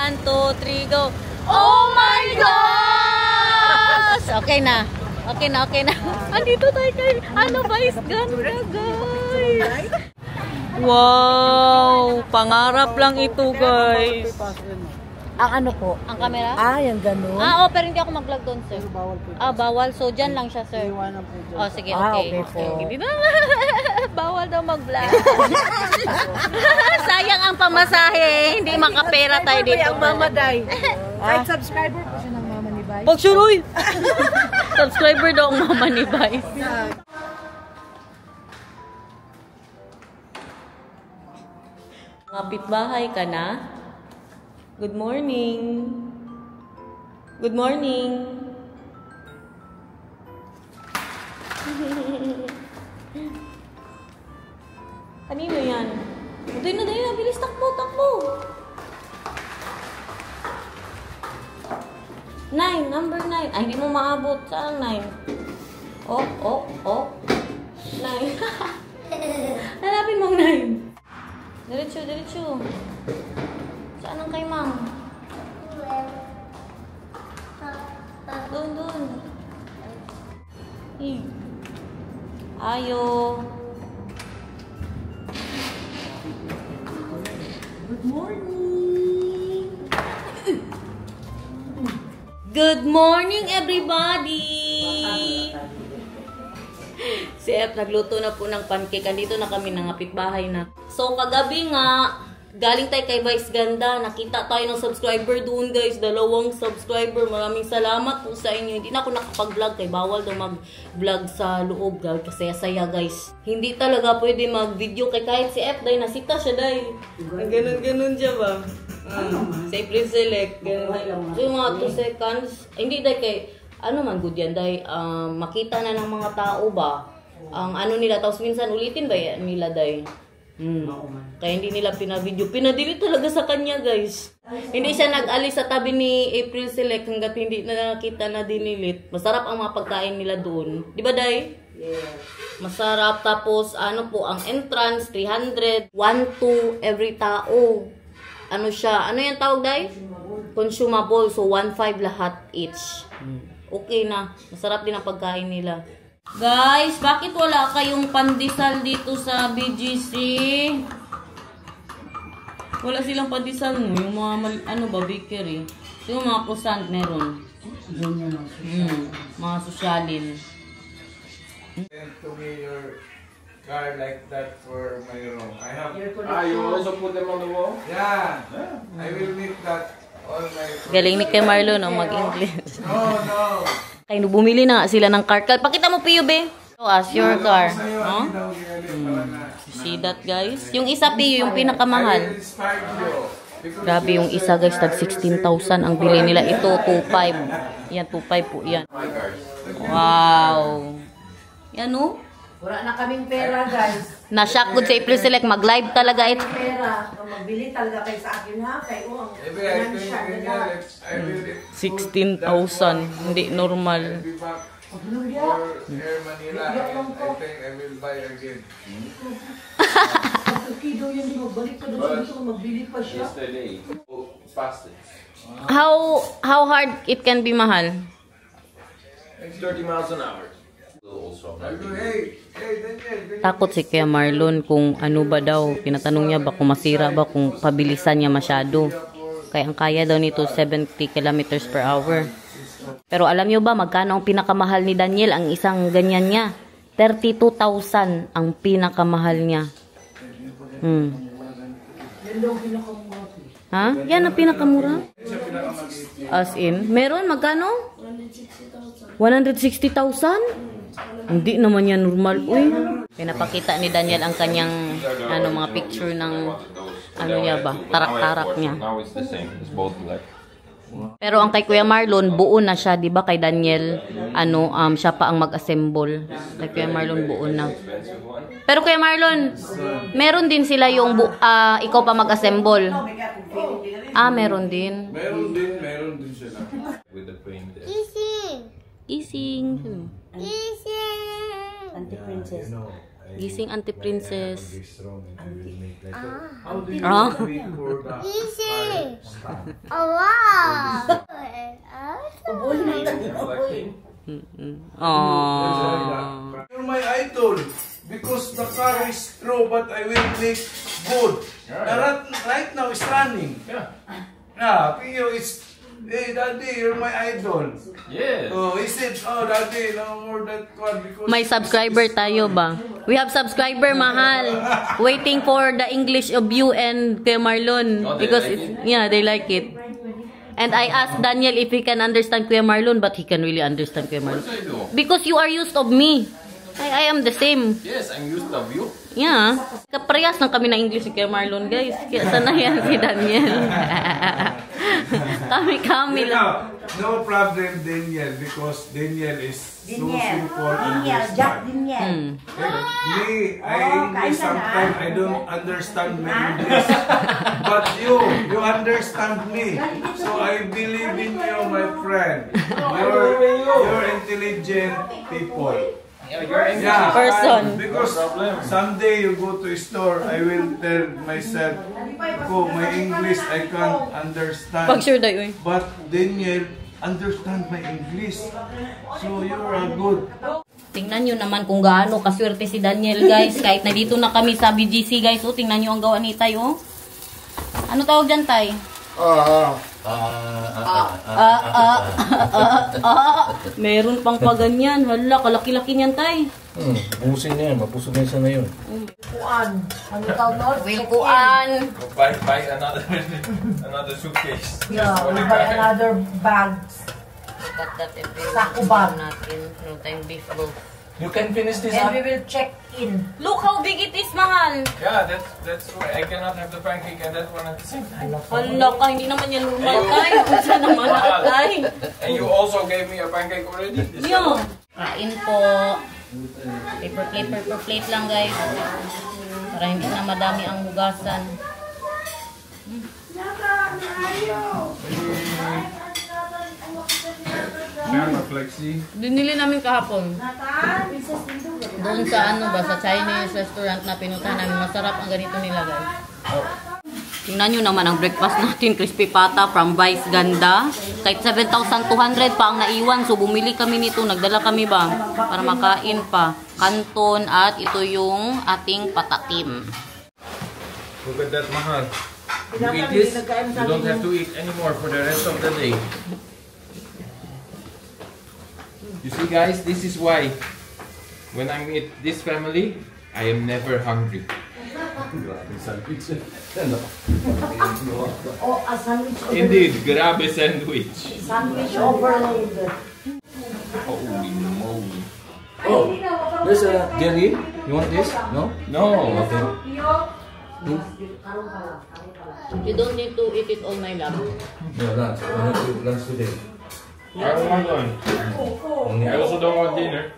1, 2, 3, go. Oh my gosh! Okay na. Okay na, okay na. Andito tayo kay, ano guys, ganda guys. Wow! Pangarap lang ito guys. Ang ano po? Ang camera? Ah, yung gano'n. Ah, oh, pero hindi ako mag-vlog doon, sir. Bawal po. Ah, bawal. So, dyan lang siya, sir. Oh, sige, okay. Okay po. Hindi na. Bawal daw mag-vlog. Sayang ang pamasahe. Hindi makapera tayo dito. Ang mamaday. Right subscriber po siya ng Mama ni Vice. Pagsuroy! Subscriber daw ang Mama ni Vice. Kapitbahay ka na? Good morning. Good morning. Kanino yan? Doon na, bilis, takbo, takbo. 9, number 9. Ay, hindi mo maabot. Saan 9? Oh. 9. Hanapin mong 9. Diretso. Saan ang kay ma'am? Doon. Ayo. Good morning. Good morning, everybody. Si F nagluto na po ng pancake. Andito na kami ng kapitbahay na. So, kagabi nga, galing tayo kay Vice Ganda. Nakita tayo ng subscriber doon, guys. 2 subscriber. Maraming salamat po sa inyo. Hindi na ako nakapag-vlog kay bawal daw mag-vlog sa loob. Kasi saya, guys. Hindi talaga pwede mag-video kay kahit si F. Dahil nasita siya, dahil. Ganun siya ba? Say please select. So, yung mga 2 seconds. Hindi dahil kay, ano man good yan. Dahil makita na ng mga tao ba? Ang ano nila. Tapos minsan ulitin ba nila dahil. Kaya hindi nila pinavideo. Pinadelete talaga sa kanya, guys. Hindi siya nag-alis sa tabi ni April Select hanggat hindi na nakita na dinilit. Masarap ang mga pagkain nila doon. Di ba, Day? Yeah. Masarap. Tapos, ano po, ang entrance, 300. 1, 2, every tao. Ano siya? Ano yung tawag, Day? Consumable. So, 1.5 lahat each. Okay na. Masarap din ang pagkain nila. Guys, bakit wala kayong pandesal dito sa BGC? Wala silang pandesal, no? Yung mga, bakery. Yung mga croissant meron. Mga sosyalin. Send to me your car like that for my room. I have. You also put them on the wall? Yeah. I will need that all my. Galing ni kay Marlo, no? Mag-English. No. Kaya bumili na nga sila ng car. Pakita mo, Pio, be. So, as your car. Huh? See that, guys? Yung isa, Pio, yung pinakamahal. Grabe yung isa, guys. Tag 16,000 ang bili nila. Ito, 2.5. Yan, 2.5 po. Yan. Wow. Yan, no? Wala na kaming pera, guys. Na-shock ko sa April Select. Mag-live talaga ito. Pera. Magbili talaga kayo sa akin, ha? Kay Uang. 16,000. Hindi normal. For Air Manila, I think I will buy again. Kido yun, di magbalik pa doon dito, magbili pa siya. Yesterday, fasted. How hard it can be mahal? It's 30 miles an hour. Hey, Daniel. Takot si Kuya Marlon kung ano ba daw. Tinatanong niya ba kung masira ba, kung pabilisan niya masyado. Kaya ang kaya daw nito 70 kilometers per hour. Pero alam niyo ba magkano ang pinakamahal ni Daniel? Ang isang ganyan niya. 32,000 ang pinakamahal niya. Ha? Yan ang pinakamura? As in? Meron? Magkano? 160,000? Hindi naman yan normal. Uy. Pinapakita ni Daniel ang kanyang mga picture ng niya ba? Tarak-tarak niya. Now it's the same. It's both black. Pero ang kay Kuya Marlon, buo na siya, 'di ba? Kay Daniel, siya pa ang mag-assemble. Kay Kuya Marlon buo na. Pero Kuya Marlon, meron din sila yung ikaw pa mag-assemble. Meron din. Meron din sila. With the frame there. Ising. Auntie Princess. I Gising, Auntie Princess. How do you wait for the Easy. stand? Oh, wow. Aww. You're my idol because the car is slow, but I will make good. Right now it's running. Yeah. Yeah, Pio, it's hey Daddy, you're my idol. Yes. Oh, is it? Oh, Daddy, no more that one because May subscriber tayo ba? We have subscriber, mahal. Waiting for the English of you and Kuya Marlon. Oh, they Because, like it? yeah, they like it. And I asked Daniel if he can understand Kuya Marlon, but he can really understand Kuya What Marlon. do I do? Because you are used of me. I am the same. Yes, I'm used to you. Yeah. Kaparehas lang kami na English ni Kuya Marlon, guys. Kaya sanayan si Daniel. Kami lang. No problem, Daniel, because Daniel is so simple and Jack smart. Daniel. Me, English sometimes I don't understand my English. But you understand me. So I believe in you, my friend. You're intelligent people. Yeah, Person. because someday you go to a store, I will tell myself, oh, my English I can't understand. Pag sure dayo eh. But Daniel understand my English. So you're a good. Tingnan nyo naman kung gaano kaswerte si Daniel, guys. Kahit na dito na kami sa BGC, guys. O, tingnan nyo ang gawa ni Tayo. Ano tawag dyan, Tay? Meron pang paganyan. Hala, kalaki-laki niyan, Tay. Busin niya, mapusog na isa na yun. Kuan. Ano tawag nun? Wilkuan. Buy another suitcase. Yeah, we buy another bag. Cut that Taco bag. natin. No time beef loaf. You can finish this And up. we will check in. Look how big it is, mahal. Yeah, that's why I cannot have the pancake and that one at the same time. Hala ka, hindi naman yan normal, Tay. Kasi naman ako, Tay. And you also gave me a pancake already. This Yo. Kain po. Paper plate lang, guys. Para hindi na madami ang hugasan. Flexi. Dinili namin kahapon. Doon sa ano ba, sa Chinese restaurant na pinuntahan namin. Masarap ang ganito nila, guys. Tingnan nyo naman ang breakfast natin. Crispy pata from Vice Ganda. Kahit 7,200 pa ang naiwan. So bumili kami nito. Nagdala kami ba? Para makain pa. Kanton at ito yung ating patatim. Look at that, mahal. You eat this, you don't have to eat anymore for the rest of the day. You see, guys, this is why when I'm with this family, I am never hungry. Oh, a sandwich. Indeed, grabe sandwich. Sandwich overload. Holy moly. Oh, there's a jelly. You want this? No? No. Okay. You don't need to eat it all, my love. No, lunch. I want to lunch today. I don't want lunch. I also don't want dinner.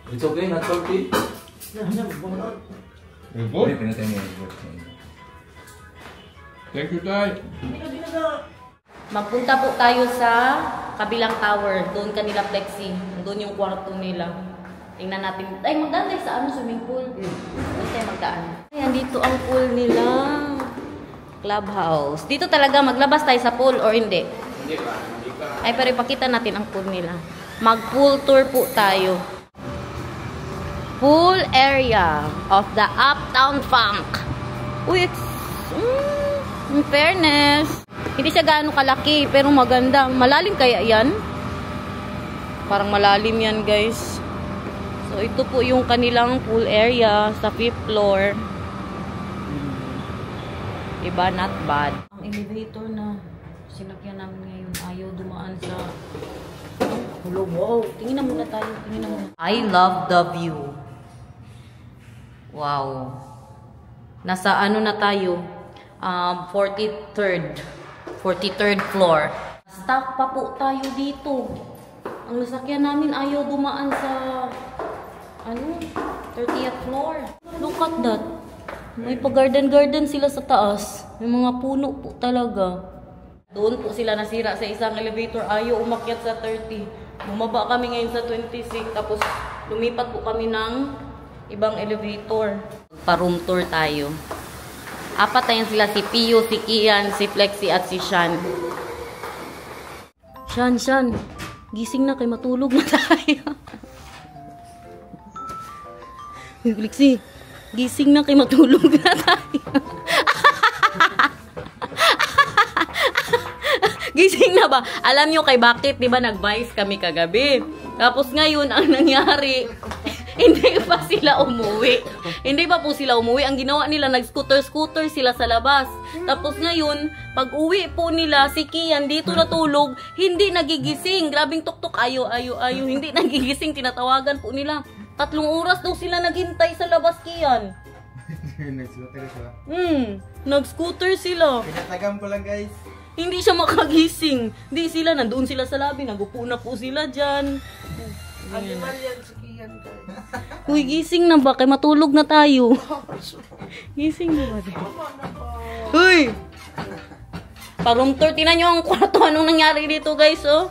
It's okay, not salty. You good? Pinatay mo. Thank you, Tay. Magpunta po tayo sa kabilang tower. Doon kanila flexi. Doon yung kwarto nila. Tingnan natin. Ay, magdaan tayo sa ano, swimming pool. Doon tayo magdaan. Ayan, dito ang pool nila. Clubhouse. Dito talaga, maglabas tayo sa pool or hindi? Hindi pa. Hindi pa. Ay, pero ipakita natin ang pool nila. Mag-pool tour po tayo. Pool area of the Uptown Funk. Uy, in fairness, hindi siya gaano kalaki, pero maganda. Malalim kaya yan? Parang malalim yan, guys. So, ito po yung kanilang pool area sa 5th floor. Diba? Not bad. Ang elevator na sinakyan namin ngayon, ayaw dumaan sa... Hello, wow. Tingin na muna tayo. Tingin na muna. I love the view. Wow. Nasa ano na tayo? 43rd floor. Stuck pa po tayo dito. Ang nasakyan namin ayaw dumaan sa 30th floor. Look at that. May pa-garden-garden sila sa taas. May mga puno po talaga. Doon po sila nasira sa isang elevator. Ayaw umakyat sa 30. Bumaba kami ngayon sa 26. Tapos lumipat po kami ng ibang elevator. Pa-room tour tayo. Apat na yan sila. Si Pio, si Kian, si Flexi at si Shan. Shan. Gising na kay matulog na tayo. Flexi. Gising na kay matulog na tayo. Gising na ba? Alam nyo kay bakit, di ba nag-vice kami kagabi? Tapos ngayon, ang nangyari, hindi pa sila umuwi. Hindi pa po sila umuwi. Ang ginawa nila, nag-scooter sila sa labas. Tapos ngayon, pag uwi po nila, si Kian dito natulog, hindi nagigising. Grabing tuktok, ayo. Hindi nagigising, tinatawagan po nila. 3 oras daw sila naghintay sa labas, Kian. Nag-scooter sila. Nag-scooter sila. Pinatagan ko lang guys. Hindi siya makagising. Hindi sila, nandoon sila sa lobby. Nagupo na po sila dyan. Animal yan si Kian guys. Uy, gising na ba? Kaya matulog na tayo. Gising na ba? Uy! Pa-room tour. Tinan nyo ang kwarto. Anong nangyari dito guys, oh?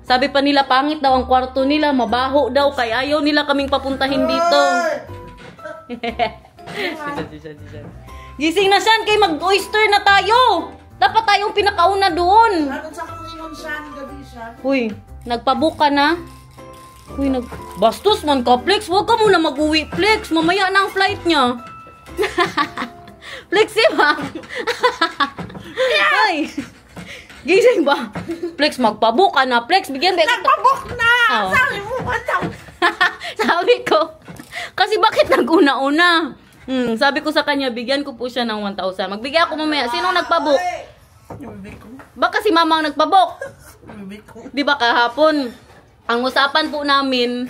Sabi pa nila, pangit daw ang kwarto nila. Mabaho daw. Kaya ayaw nila kaming papuntahin dito. Gising na siya. Kaya mag-oyster na tayo. Dapat tayong pinakauna doon. Ano sa kung ingon siya, gabi siya. Uy, nagpabook ka na? Uy, bastos man ka, Flex. Huwag ka muna mag-uwi, Flex. Mamaya na ang flight niya. Flex, ba? Ay, gising ba? Flex, magpabook ka na, Flex. Bigyan ba? Nagpabook na! Oh. Sabi mo, daw. Sabi ko, kasi bakit nag-una-una? Sabi ko sa kanya, bigyan ko po siya ng 1,000. Magbigay ako mamaya. Sino nagpabook? Baka si mama ang nagpabook. Di ba kahapon? Ang usapan po namin,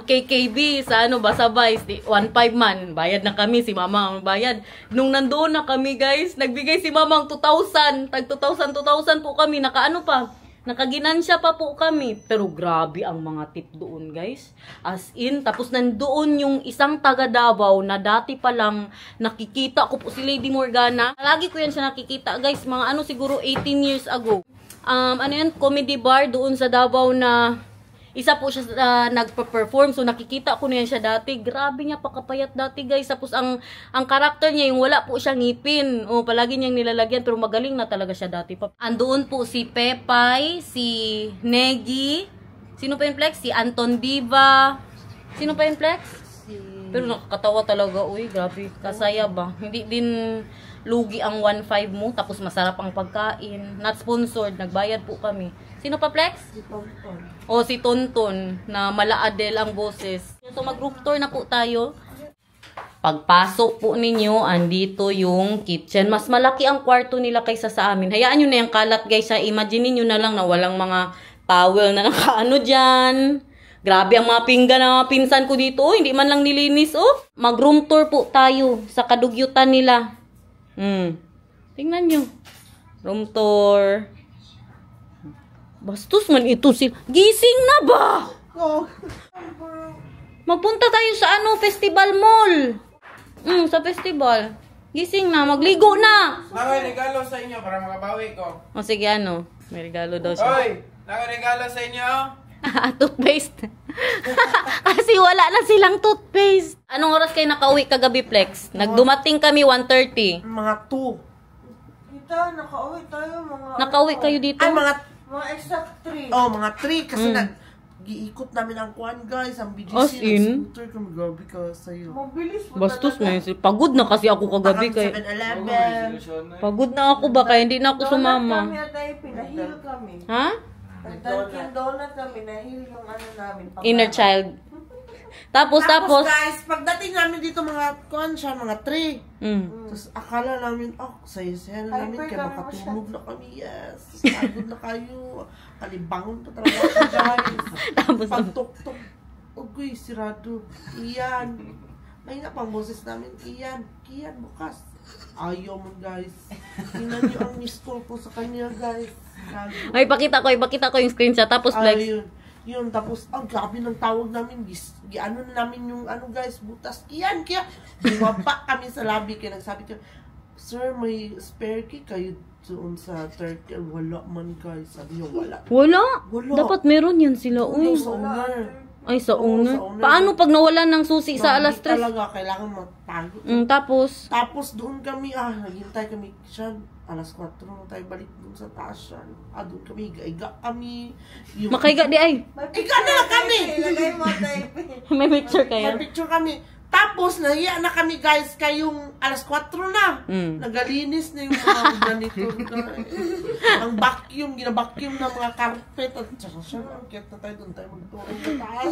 KKB sa sa Vice, 1,500 man. Bayad na kami, si mama ang bayad. Nung nandoon na kami guys, nagbigay si mama ang 2,000. Tag 2,000 po kami. Nakaano pa? Nakaginansya pa po kami. Pero grabe ang mga tip doon, guys. As in, tapos nandoon yung isang taga Davao na dati pa lang nakikita ko po si Lady Morgana. Lagi ko yan siya nakikita, guys. Mga siguro 18 years ago. Comedy bar doon sa Davao na isa po siya nagpa-perform. So nakikita ko na yan siya dati. Grabe niya pakapayat dati, guys. Tapos ang karakter niya yung wala po siyang ngipin. Palagi niyang nilalagyan pero magaling na talaga siya dati pa. Andoon po si Pepay, si Negi. Sino pa yung Flex? Si Anton Diva. Sino pa yung Flex? Pero nakakatawa talaga. Uy, grabe. Kasaya ba? Hindi din lugi ang 1,500 mo. Tapos masarap ang pagkain. Not sponsored. Nagbayad po kami. Sino pa, Flex? Si Tonton. O si Tonton na mala-Adel ang boses. So mag-group tour na po tayo. Pagpasok po ninyo, andito yung kitchen. Mas malaki ang kwarto nila kaysa sa amin. Hayaan nyo na yung kalat, guys. Imagine nyo na lang na walang mga towel na nakaano dyan. Grabe ang mga pinggan na mga pinsan ko dito. Hindi man lang nilinis. Mag-room tour po tayo sa kadugyutan nila. Tingnan nyo. Room tour. Bastos man ito gising na ba? Magpunta tayo sa festival mall. Sa festival. Gising na, magligo na. May regalo sa inyo para makabawi ko. O sige, may regalo daw siya. Hoy, regalo sa inyo. Toothpaste. Kasi wala na silang toothpaste. Anong oras kayo nakauwi kagabi, Flex? Nagdumating kami 1:30. Mga 2. Kita, nakauwi tayo mga... Nakauwi kayo dito? Ay, mga extra 3. Mga 3 kasi giikot namin ang kwan, guys. Ang BGC. As in? Scooter kami, grabe ka sa'yo. Mabilis mo Bastos na yun. Pagod na kasi ako kagabi. 7-Eleven. Pagod na ako ba? Kaya hindi na ako sumama. Donut kami, pinahil kami. Ha? Dunkin Donut kami, nahil yung namin. Inner child. Tapos. Guys, pagdating namin dito mga mga 3. Tapos akala namin, saya-saya na namin kaya makatulog na kami, yes. Pagod na kayo. Kalibangon pa talaga ako, guys. Tapos pagtok-tok. Ugoy, sirado. Iyan. May na pang boses namin, Iyan, bukas. Ayaw mo, guys. Tingnan niyo ang miss call ko sa kanya, guys. Ay, ipakita ko yung screenshot. Tapos, Flex. Yun, tapos, grabe ng tawag namin. Ano na namin yung, guys, butas. Kaya, bumaba kami sa lobby. Kaya nagsabi ko, sir, may spare key kayo. doon sa Turkey. Wala man guys. Sabi niyo wala. Wala? Wala. Dapat meron yan sila. Uy. Sa owner. Ay, sa owner. sa owner. Paano pag nawalan ng susi sa alas 3? Talaga, kailangan magpagod. Tapos? Tapos doon kami, naghintay kami siya. Alas 4 na tayo balik doon sa taas siya. Doon kami, iga kami. Makaiga di ay. Iga na lang kami! Ilagay mo tayo. May picture kayo? May picture kami. Tapos, nahiya na kami guys, kayong alas 4 na. Nagalinis na yung mga ganito. Ang vacuum, gina-vacuum ng mga carpet. At siya, kaya na tayo doon tayo magturong sa taas.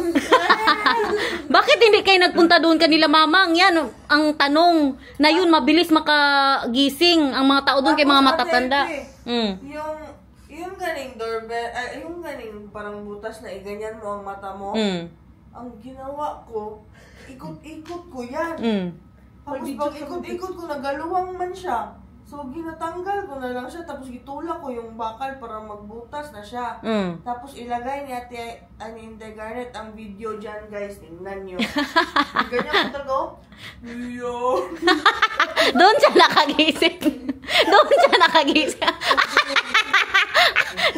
Bakit hindi kayo nagpunta doon kanila mamang? Yan, ang tanong. Na yun, mabilis makagising ang mga tao doon kay mga matatanda. Yung ganing doorbell, yung ganing parang butas na iganyan mo ang mata mo. Ang ginawa ko, ikot-ikot ko yan. Tapos pag ikot-ikot ko, nagaluwang man siya. So, ginatanggal ko na lang siya. Tapos itulak ko yung bakal para magbutas na siya. Tapos ilagay ni Ate Aninde Garnet ang video dyan, guys. Tingnan nyo. Ganyan ko talaga. Doon siya nakagising. Doon siya nakagising.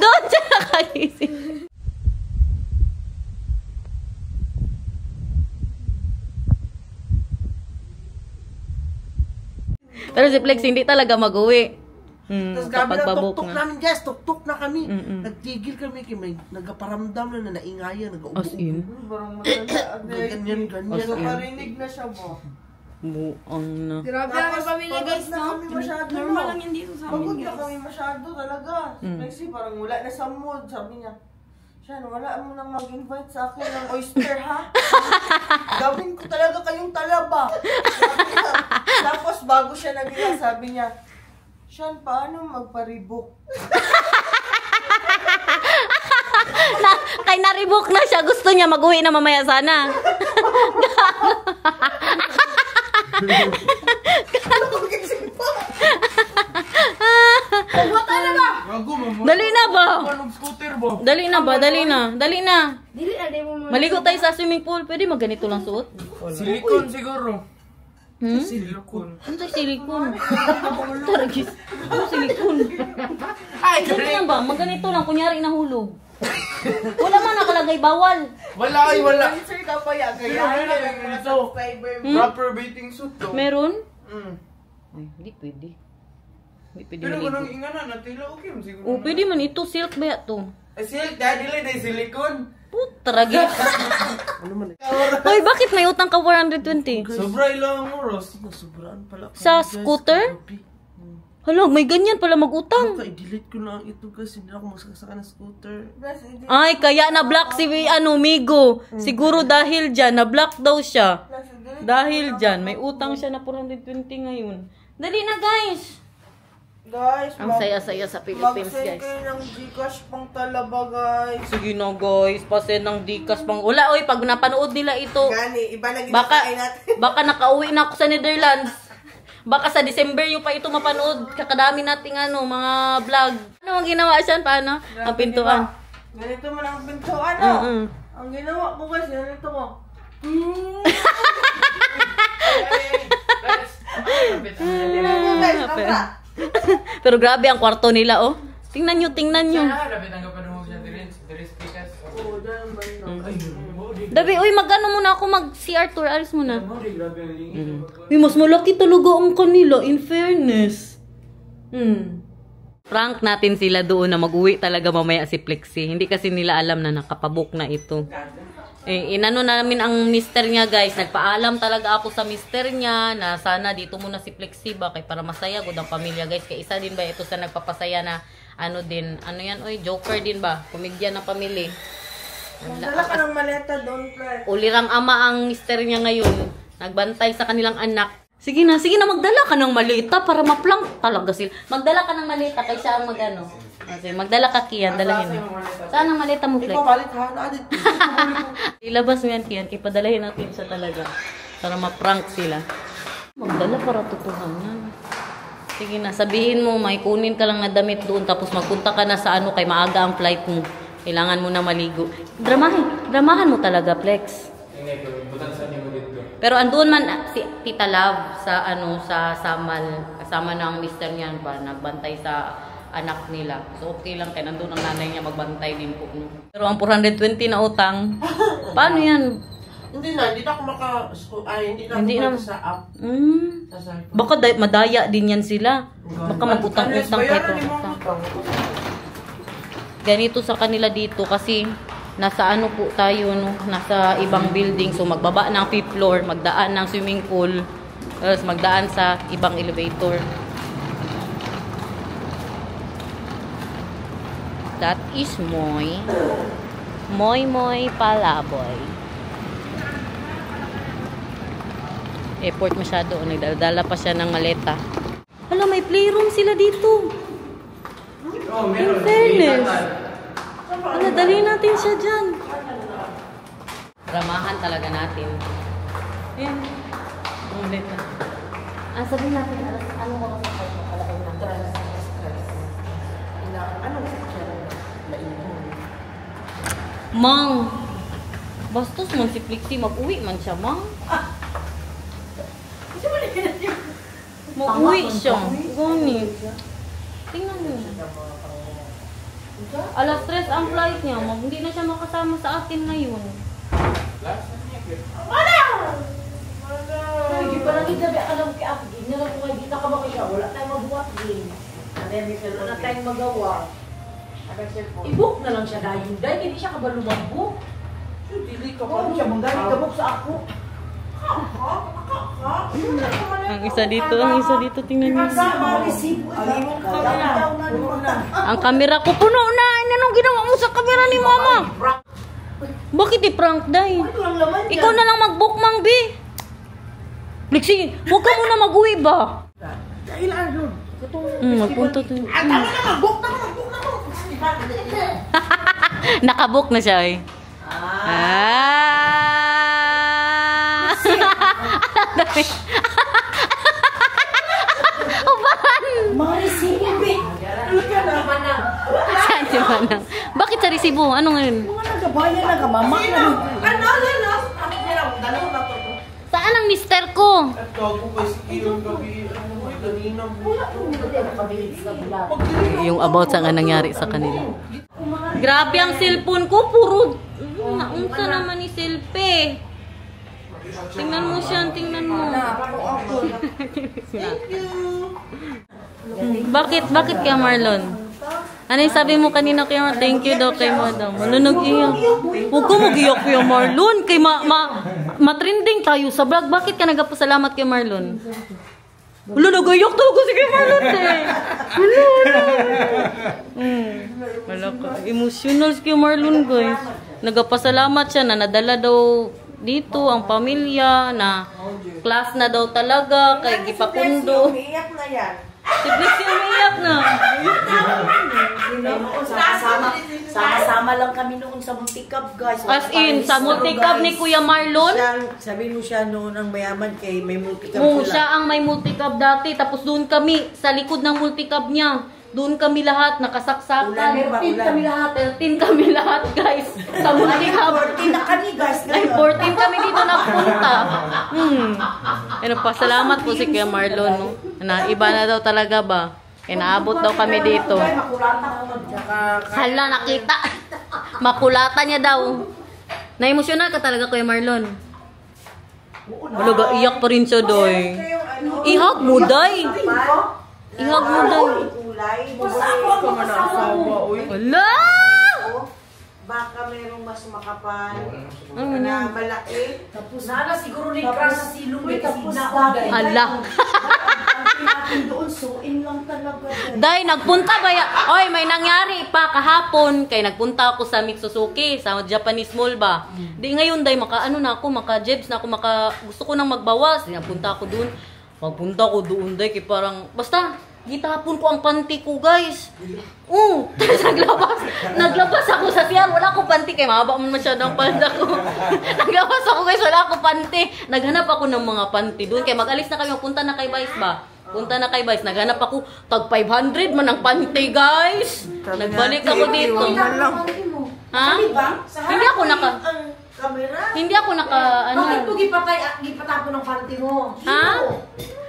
Doon siya nakagising. Pero si Flex hindi talaga mag-uwi. Tapos gabi na tuk-tuk namin guys, tuk-tuk na kami. Nagtigil kami, nagaparamdam na naingayan, As in? Parang matanda. Ganyan. Nakarinig na siya mo. Buang na. Grabe ang pamilya guys, no? Normal lang yan dito sa Pagod amin na guys. kami masyado talaga. Kasi parang wala na sa mood. Sabi niya, Sian, wala mo nang mag-invite sa akin ng oyster, ha? Gawin ko talaga kayong talaba. Tapos bago siya naging, sabi niya, Sian, paano magparibok? Kay naribok na siya. Gusto niya mag-uwi na mamaya sana. Dali na ba? Dali na ba? Dali na. Dali na. Maligo tayo sa swimming pool. Pwede magganito lang suot? Silikon siguro. Silikon. Ano tayo silikon? Taragis. Ano silikon? Ay, dali na ba? Magganito lang. Kunyari nahulog. Wala man nakalagay bawal. Wala ay wala. Sir ka pa yan. Kaya lang So, fiber. proper bathing suit to. Meron? Ay, hindi pwede. Hindi pwede Pero maligo. kung ingana natila okay mo siguro. Oh, pwede man ito. Silk ba ito? Silk dahil na silikon. Putragis. Hoy, bakit may utang ka 420? Sobra ilang oras. Sobraan pala. Sa scooter? Hala, may ganyan pala mag-utang. I-delete ko lang ito guys. Hindi na ako magsasaka ng scooter. Ay, kaya na-block si Migo. Siguro dahil dyan, na-block daw siya. Dahil dyan, may utang siya na 420 ngayon. Dali na guys. Guys, Ang saya-saya sa Philippines mag-send guys. kayo ng Gcash pang talaba, guys. Sige na guys, pasend ng Dcas pang... Wala, oy, pag napanood nila ito, Gani, iba na baka, ginakain natin. baka nakauwi na ako sa Netherlands. Baka sa December yung pa ito mapanood. Kakadami nating mga vlog. Ano ang ginawa siya? Paano? Ang pintuan. Ganito mo lang ang pintuan, Ang ginawa ko guys, ganito mo. Pero grabe ang kwarto nila, oh. Tingnan nyo, tingnan nyo. Dabi, uy, mag-ano muna ako, mag-CR tour. Alis muna. Uy, mas malaki talaga ang kanila, in fairness. Prank natin sila doon na mag-uwi talaga mamaya si Plexi. Hindi kasi nila alam na nakapabook na ito. Inano namin ang mister niya, guys. Nagpaalam talaga ako sa mister niya na sana dito muna si Plexi ba kay para masaya gud ang pamilya, guys. Kay isa din ba ito sa nagpapasaya na ano yan, oy, joker din ba? Komedya na pamilya. Dala ka ng maleta doon, Fred. Ulirang ama ang mister niya ngayon. Nagbantay sa kanilang anak. Sige na, magdala ka ng malita para maplank talaga sila. Magdala ka ng malita kay siya ang magano. Kasi magdala ka Kian, dalahin mo. Saan ang malita mo, Flex? Ikaw balik ha, naadit. Ilabas mo yan, Kian. Ipadalahin natin siya talaga. Para ma-prank sila. Magdala para tutuhanan. Sige na, sabihin mo, may kunin ka lang na damit doon. Tapos magpunta ka na sa kay maaga ang flight mo. Kailangan mo na maligo. Dramahan mo talaga, Flex. Pero andun man si Tita Love sa sa Samal kasama ng mister niyan ba, nagbantay sa anak nila. So okay lang, kaya nandun ang nanay niya magbantay din po. No? Pero ang 420 na utang, paano yan? Hindi na ako hindi na sa app. Sa cellphone. Baka madaya din yan sila. Baka mag-utang-utang kayo. Ganito sa kanila dito kasi nasa ano po tayo, no? Nasa ibang building. So magbaba ng 5th floor, magdaan ng swimming pool, tapos magdaan sa ibang elevator. That is Moy Palaboy. Airport masyado. Nagdala pa siya ng maleta. Hala, may playroom sila dito. In fairness. Hala, dali natin siya dyan. Ramahan talaga natin. Ayan. Ang maleta. Sabihin natin, ano ko kasi sa alain na? Mang, bastos man si Flixie, mag-uwi man siya, Mang. Mag-uwi siya. Gani. Tingnan mo. Alas 3 ang flight niya, Mang. Hindi na siya makasama sa atin ngayon. Hindi pa lang itabi, alam kay Afgin. Nalang kung hindi na ka ba kaya, wala tayong mabuhat din. Wala tayong magawa. I-book na lang siya dahil. Dahil hindi siya kabalo mag-book. Dili ka Oo, siya manggaling ka-book sa ako. Ang isa dito, tingnan niyo. Ang kamera ko puno na. Anong ginawa mo sa kamera ni Mama? Bakit i-prank, Day? Ikaw na lang mag-book, Mang B. Flixie, huwag ka muna mag-uwi ba? Dahil ano? Magpunta tayo. Tama na, mag-book na. Nakabook na siya eh. Uban! Mga resibo. Saan si Manang? Bakit sa resibo? Ano ngayon? Mga nagabayan na ka, mama na. Saan ang mister ko? Yung about sa nga nangyari sa kanila. Grabe ang cellphone ko, puro naunsa naman ni selfie. Tingnan mo siya, tingnan mo. Bakit kay Marlon? Ano yung sabi mo kanina kay Marlon? Thank you daw kay Madam. Malunog iyak. Huwag ko mag-iyak kay Marlon. Kay matrending tayo sa vlog. Bakit ka nagpasalamat kay Marlon? Wala, nag-iyak talaga si kay Marlon eh. Wala ka. Emotional si kay Marlon, guys. Nagpasalamat siya na nadala daw dito ang pamilya, na class na daw talaga, kay gipakundo. Umiiyak na yan. Si Flixie umiiyak na. Sama-sama lang kami noon sa multicab, guys. As in, sa multicab ni Kuya Marlon. Sabi mo siya noon ang mayaman kay may multicab Oo, siya ang may multicab dati. Tapos doon kami, sa likod ng multicab niya. Doon kami lahat, nakasaksakan. 13 kami lahat. 13 kami lahat, guys. Sa multicab. 14 na kami, guys. Ay, 14 kami dito napunta. Ano pa, salamat po si Kuya Marlon. No? Na, iba na daw talaga ba? Inaabot daw kami dito. Hala, nakita. Makulata niya daw. Na-emosyonal ka talaga, Kuya Marlon. Malaga, iyak pa rin siya, doy. Ihag mo, day. Ihag mo, day. Wala! Baka mayroong mas makapal Ano na malaki. Tapos nana siguro ni Crash sa silong. Tapos Ala. doon, suin lang talaga. Day, nagpunta ba ya? Oy, may nangyari pa kahapon. Kay nagpunta ako sa Mitsuzuki, sa Japanese Mall ba. Di ngayon, day, maka-ano na ako, maka-jebs na ako, gusto ko nang magbawas. Nagpunta ako doon. Magpunta ko doon, day, kay parang, basta, gitapon ko ang panty ko, guys. Tapos naglabas ako sa tiyan. Wala akong panty, kay mahaba man masyadong panda ko. Naglabas ako, guys, wala akong panty. Naghanap ako ng mga panty doon. Kaya mag-alis na kami, punta na kay Vice ba? Punta na kay Vice. Naghanap ako, tag 500 man ang panty, guys. Nagbalik ako dito. Ha? Hindi ako naka... Hindi ako naka... Ano? Bakit mo gipatapon ng panty mo? Ha?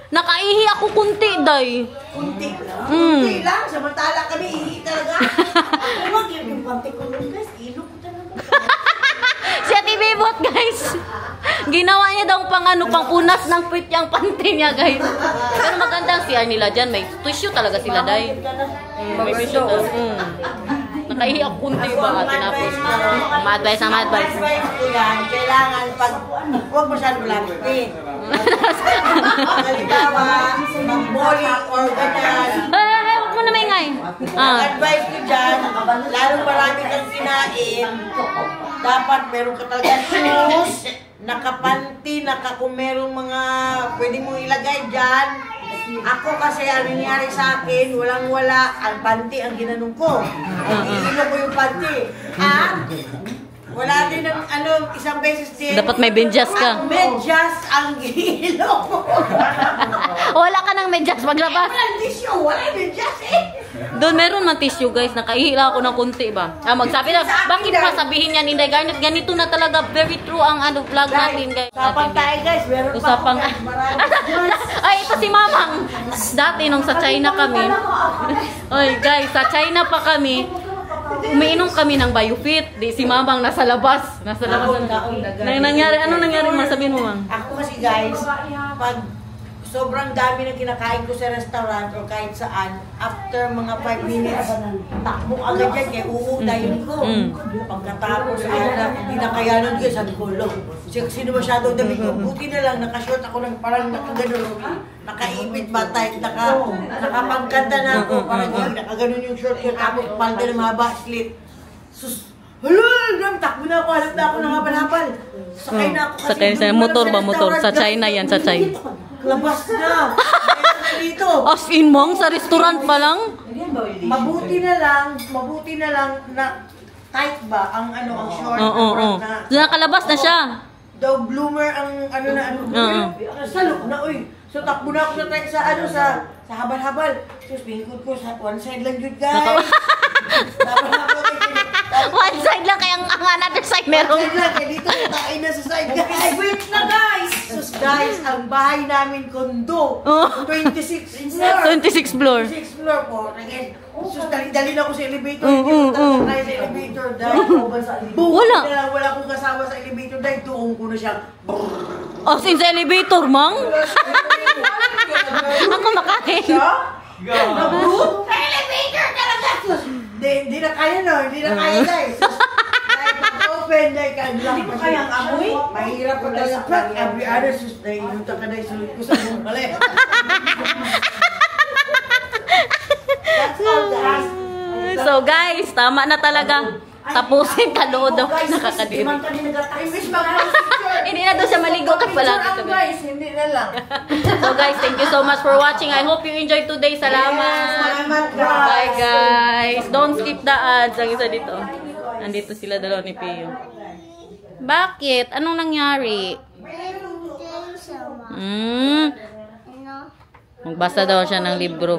Nakaihi ako kunti, day. Kunti lang. Kunti lang. Samantala kami, ihi talaga. Huwag yung panty ko nun, guys. Ilo ko talaga. Si Ate Bebot, guys. Ginawa niya daw pang punas ng puwit yung panty niya, guys. Pero magandang CR nila dyan. May tissue talaga sila, day. May tissue talaga. Nakaihi ako kunti ba? Tinapos. Ma-advise. Advice ko yan, kailangan pag huwag masyadong lapit. Halimbawa, mag-bowling or ganyan. Huwag mo na maingay. Advice ko dyan, lalong marami kang kinain, dapat meron ka talaga shoes, nakapanty, kung merong mga pwede mong ilagay dyan. Ako kasi ang nangyari sa akin, walang-wala, ang panty ang ginanong ko. Ilo ko yung panty. Wala din ang isang beses din. Dapat may medyas ka. Medyas ang ilo ko. Wala ka ng medyas paglabas. Walang tissue, wala medyas eh. Doon meron man tissue, guys. Nakahila ako ng kunti ba? Magsabi na, bakit pa sabihin yan, Inday Garnet? Ganito na talaga, very true ang vlog natin, guys. Usapang tayo, guys. Meron pa Usapang. Ay, ito si Mamang. Dati nung sa China kami. Ay, guys, sa China pa kami. Umiinom kami ng Biofit. Di si Mamang nasa labas. Nasa labas. Anong nangyari? Masabihin mo, Mang? Ako kasi, guys, pag sobrang dami na kinakain ko sa restaurant or kahit saan, after mga 5 minutes, takbo agad yan, kaya uutayin ko. Pagkatapos, hindi na kayanan ko, sabi ko, sino masyadong dami ko, buti na lang, nakashort ako ng parang nakagano, nakaibit ba tayo, nakapagkanta na ako, parang nakaganon yung short ko, tapos palda na mahaba, slit. Sus, hala, takbo na ako, halap na ako ng habal-habal. Sakay na ako kasi. Sakay sa motor ba? Motor. Sa China yan, sa China. Labas na. Dito. As in, Mong, sa restaurant pa lang? Mabuti na lang na tight ba ang short na. Nakalabas na siya. Daw bloomer ang salok na, uy. So takbo na ako sa habal-habal. So pingkod ko sa one side lang yun, guys. One side lang, kaya ang another side meron. One side lang, kaya dito tayo na sa side, guys. Wait na, guys. Sus, guys, ang bahay namin kondo. 26 floor. 26 floor. 26 floor po. Sus, dali na ako sa elevator. Hindi ko tayo sa elevator. Wala. Wala akong kasama sa elevator. Dahil doon ko na siya. As in, sa elevator, Mang? Ako makain. Sa elevator talaga. Sus, hindi na kaya no. Hindi na kaya, guys. Open, like, hindi mo kayang amoy? Mahirap ko talaga. Every other sus, nainuta ka na isulit ko sa buong mali. That's all, guys. So, guys, tama na talaga. Tapusin ka lodo. Nakakadiri. Hindi na doon siya maligo kasi palagi kami. Guys, hindi na lang. So guys, thank you so much for watching. I hope you enjoyed today. Salamat. Bye guys. Don't skip the ads. Ang isa dito. Nandito sila dalawa ni Pio. Bakit? Anong nangyari? Magbasa daw siya ng libro.